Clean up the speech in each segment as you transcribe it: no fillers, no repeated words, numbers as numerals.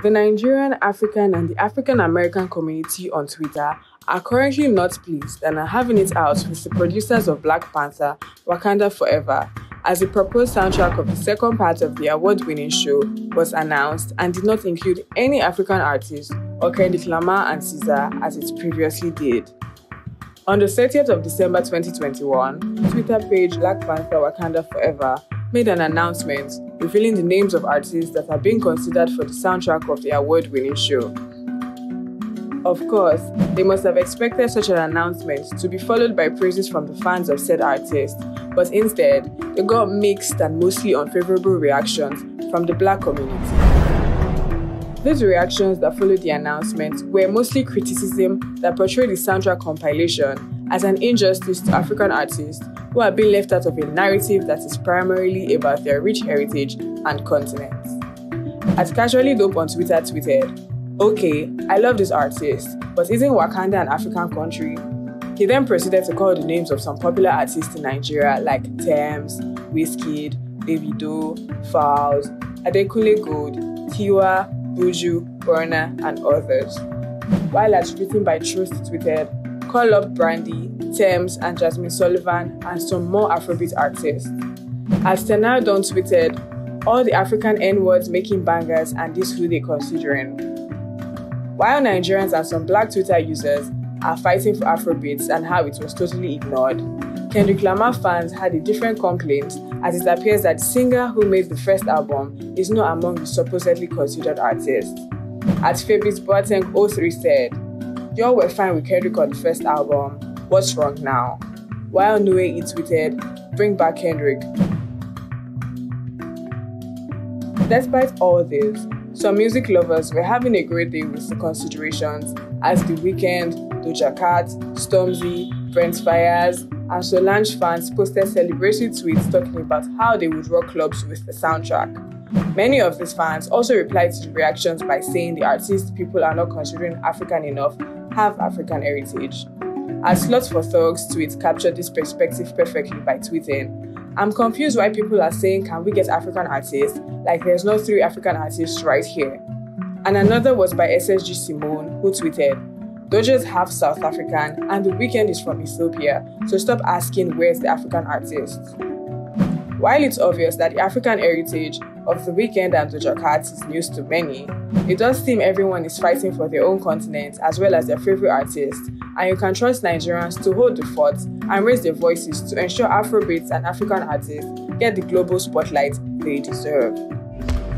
The Nigerian, African, and the African American community on Twitter are currently not pleased and are having it out with the producers of Black Panther, Wakanda Forever, as the proposed soundtrack of the second part of the award-winning show was announced and did not include any African artists or Kendrick Lamar and Caesar as it previously did. On the 30th of December 2021, Twitter page Black Panther Wakanda Forever made an announcement revealing the names of artists that are being considered for the soundtrack of the award-winning show. Of course, they must have expected such an announcement to be followed by praises from the fans of said artist, but instead, they got mixed and mostly unfavorable reactions from the Black community. These reactions that followed the announcement were mostly criticism that portrayed the soundtrack compilation as an injustice to African artists who are being left out of a narrative that is primarily about their rich heritage and continent. As Casually Dope on Twitter tweeted, "Okay, I love this artist, but isn't Wakanda an African country?" He then proceeded to call the names of some popular artists in Nigeria like Tems, Wizkid, Davido, Falz, Adekunle Gold, Tiwa, Buju, Burna, and others. While attributing by Truth tweeted, "Call up Brandy, Tems, and Jasmine Sullivan, and some more Afrobeat artists." As Tenardon tweeted, "All the African N-words making bangers, and this who they considering." While Nigerians and some Black Twitter users are fighting for Afrobeats and how it was totally ignored, Kendrick Lamar fans had a different complaint as it appears that the singer who made the first album is not among the supposedly considered artists. At Fabis Boateng 03 said, "Y'all were fine with Kendrick on the first album, what's wrong now?" While Noe tweeted, "Bring back Kendrick." Despite all this, some music lovers were having a great day with the considerations as The Weeknd, Doja Cat, Stormzy, Brent Fayez, and Solange fans posted celebratory tweets talking about how they would rock clubs with the soundtrack. Many of these fans also replied to the reactions by saying the artists people are not considering African enough have African heritage. As Slots for Thugs tweet captured this perspective perfectly by tweeting, "I'm confused why people are saying can we get African artists like there's no 3 African artists right here." And another was by SSG Simone who tweeted, "Doja's half South African and The Weeknd is from Ethiopia, so stop asking where's the African artist." While it's obvious that the African heritage of The Weeknd and Doja Cat is news to many, it does seem everyone is fighting for their own continent as well as their favorite artists, and you can trust Nigerians to hold the fort and raise their voices to ensure Afrobeats and African artists get the global spotlight they deserve.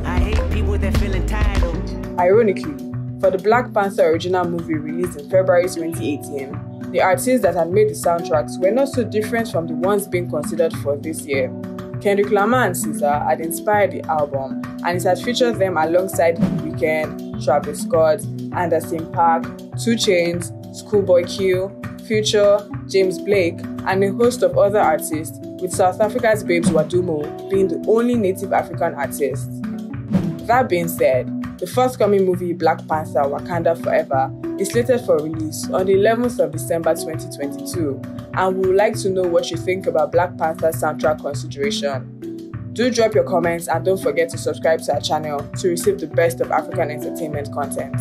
I hate people that feel entitled. Ironically, for the Black Panther original movie released in February 2018, the artists that had made the soundtracks were not so different from the ones being considered for this year. Kendrick Lamar and Caesar had inspired the album, and it had featured them alongside The Weeknd, Travis Scott, Anderson .Paak, 2 Chainz, Schoolboy Q, Future, James Blake, and a host of other artists, with South Africa's Babes Wodumo being the only native African artist. That being said, the forthcoming movie Black Panther Wakanda Forever is slated for release on the 11th of December 2022, and we would like to know what you think about Black Panther's soundtrack consideration. Do drop your comments and don't forget to subscribe to our channel to receive the best of African entertainment content.